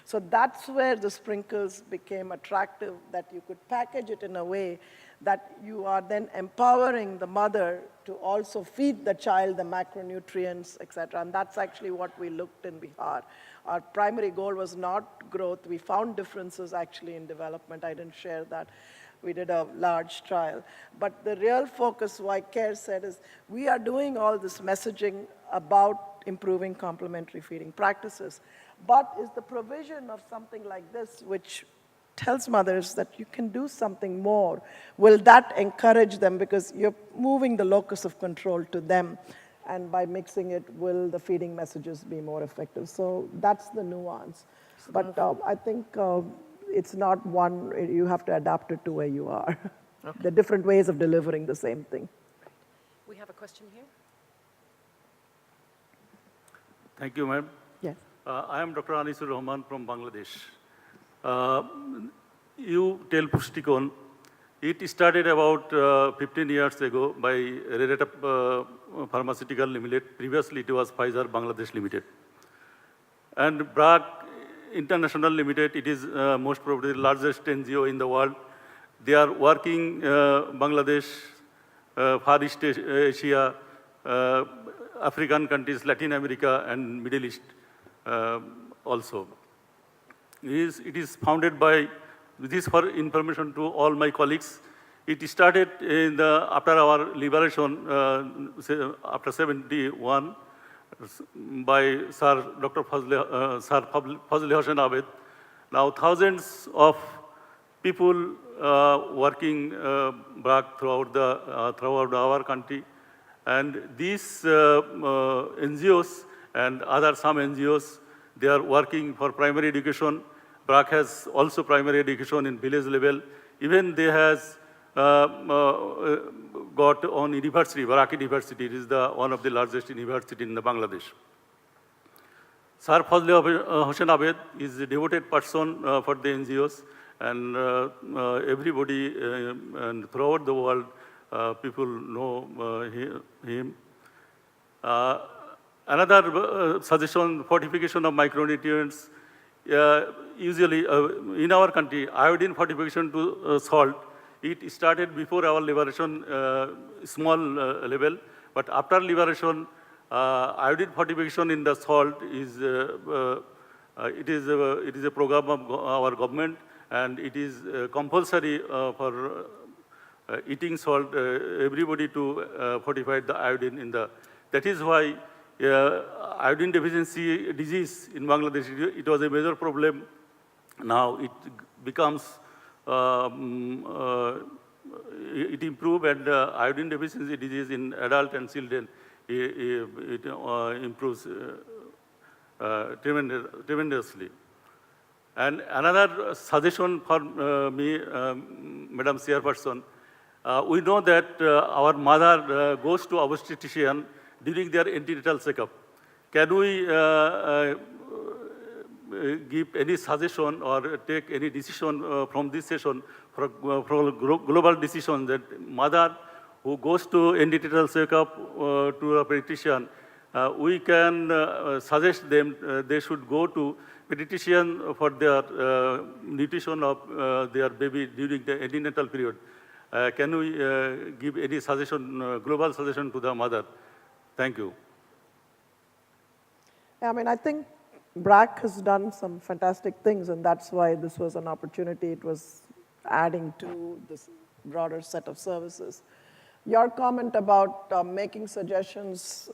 So that's where the sprinkles became attractive, that you could package it in a way that you are then empowering the mother to also feed the child the macronutrients, et cetera. And that's actually what we looked in Bihar. Our primary goal was not growth. We found differences actually in development. I didn't share that. We did a large trial. But the real focus, why CARE said, is we are doing all this messaging about improving complementary feeding practices. But is the provision of something like this, which tells mothers that you can do something more, will that encourage them? Because you're moving the locus of control to them. And by mixing it, will the feeding messages be more effective? So that's the nuance. But I think it's not one, you have to adapt it to where you are. Okay. There are different ways of delivering the same thing. We have a question here. Thank you, ma'am. Yes. I am Dr. Anisur Rahman from Bangladesh. You tell Pushtikon, it started about 15 years ago by Redeta Pharmaceutical Limited. Previously, it was Pfizer Bangladesh Limited. And BRAC International Limited, it is most probably the largest NGO in the world. They are working Bangladesh, Far East Asia, African countries, Latin America, and Middle East also. It is founded by, this for information to all my colleagues. It started after our liberation, after 71, by Sir Dr. Fazle Hossain Abed. Now thousands of people working BRAC throughout our country. And these NGOs and some NGOs, they are working for primary education. BRAC has also primary education in village level. Even they has got on university, BRAC University. It is one of the largest university in Bangladesh. Sir Fazle Hossain Abed is a devoted person for the NGOs, and everybody and throughout the world, people know him. Another suggestion, fortification of micronutrients. Usually, in our country, iodine fortification to salt, it started before our liberation, small level, but after liberation, iodine fortification in the salt is, it is a program of our government, and it is compulsory for eating salt, everybody to fortify the iodine in the, that is why iodine deficiency disease in Bangladesh, it was a major problem. Now it becomes, it improved, and iodine deficiency disease in adult and children, it improves tremendously. And another suggestion for me, Madam Chairperson, we know that our mother goes to obstetrician during their antenatal checkup. Can we give any suggestion or take any decision from this session for global decision that mother who goes to antenatal checkup to a pediatrician, we can suggest them they should go to pediatrician for their nutrition of their baby during the antenatal period. Can we give any suggestion, global suggestion to the mother? Thank you. I mean, I think BRAC has done some fantastic things, and that's why this was an opportunity. It was adding to this broader set of services. Your comment about making suggestions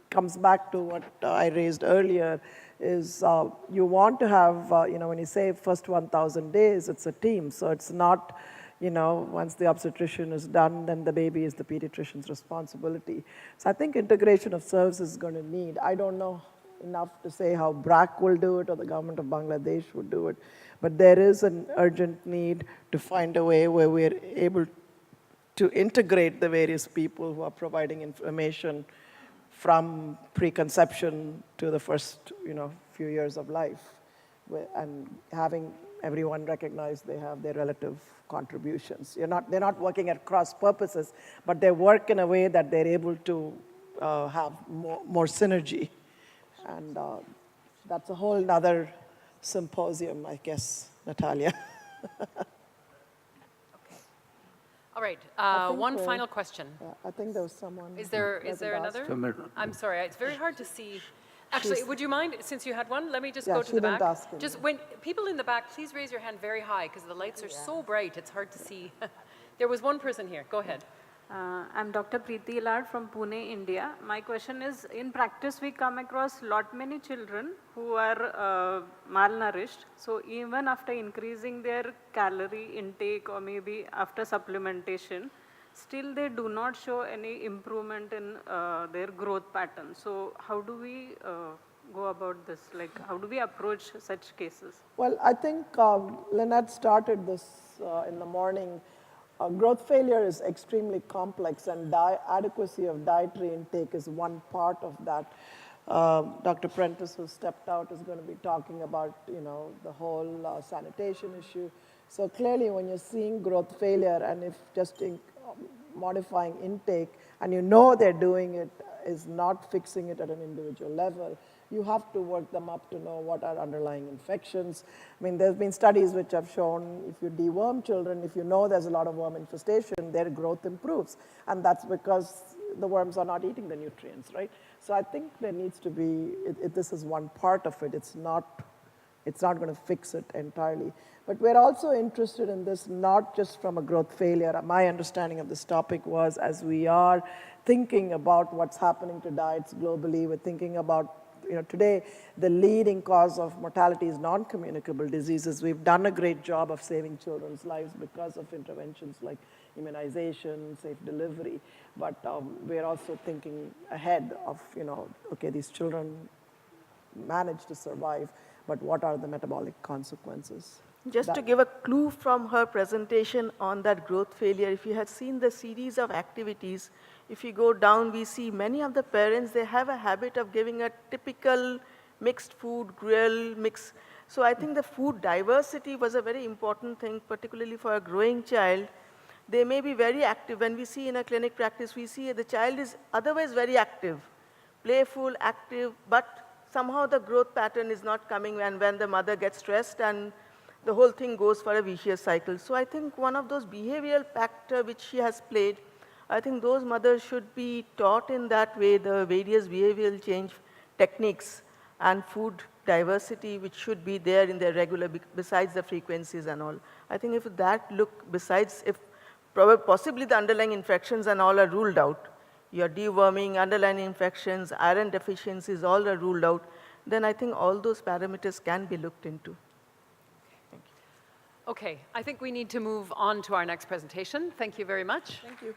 comes back to what I raised earlier, is you want to have, when you say first 1,000 days, it's a team. So it's not, once the obstetrician is done, then the baby is the pediatrician's responsibility. So I think integration of services is going to need, I don't know enough to say how BRAC will do it or the government of Bangladesh would do it, but there is an urgent need to find a way where we're able to integrate the various people who are providing information from preconception to the first, few years of life, and having everyone recognize they have their relative contributions. They're not working at cross purposes, but they work in a way that they're able to have more synergy. And that's a whole nother symposium, I guess, Natalia. All right, think one we're- final question. I think there was someone. Is there wasn't asked. another? I'm sorry, it's very hard to see. Actually, would you mind, since you had one, let me just Yeah, go to she the didn't back. ask any. Just when, people in the back, please raise your hand very high, because the lights are so bright, it's hard to see. There was one person here, go ahead. I'm Dr. Preeti Lad from Pune, India. My question is, in practice, we come across lot many children who are malnourished. So even after increasing their calorie intake or maybe after supplementation, still they do not show any improvement in their growth pattern. So how do we go about this? Like, how do we approach such cases? Well, I think Lynette started this in the morning. Growth failure is extremely complex, and adequacy of dietary intake is one part of that. Dr. Prentice, who stepped out, is going to be talking about, the whole sanitation issue. So clearly, when you're seeing growth failure, and if just modifying intake, and they're doing it, is not fixing it at an individual level, you have to work them up to know what are underlying infections. I mean, there's been studies which have shown if you deworm children, if you know there's a lot of worm infestation, their growth improves. And that's because the worms are not eating the nutrients, right? So I think there needs to be, this is one part of it. It's not going to fix it entirely. But we're also interested in this not just from a growth failure. My understanding of this topic was, as we are thinking about what's happening to diets globally, we're thinking about, today the leading cause of mortality is non-communicable diseases. We've done a great job of saving children's lives because of interventions like immunization, safe delivery. But we're also thinking ahead of, okay, these children manage to survive, but what are the metabolic consequences? Just to give a clue from her presentation on that growth failure, if you had seen the series of activities, if you go down, we see many of the parents, they have a habit of giving a typical mixed food, grill, mix. So I think the food diversity was a very important thing, particularly for a growing child. They may be very active. When we see in a clinic practice, we see the child is otherwise very active, playful, active, but somehow the growth pattern is not coming when the mother gets stressed, and the whole thing goes for a vicious cycle. So I think one of those behavioral factors which she has played, I think those mothers should be taught in that way the various behavioral change techniques and food diversity which should be there in their regular, besides the frequencies and all. I think if that look, besides if possibly the underlying infections and all are ruled out, your deworming, underlying infections, iron deficiencies, all are ruled out, then I think all those parameters can be looked into. Thank you. Okay, I think we need to move on to our next presentation. Thank you very much. Thank you.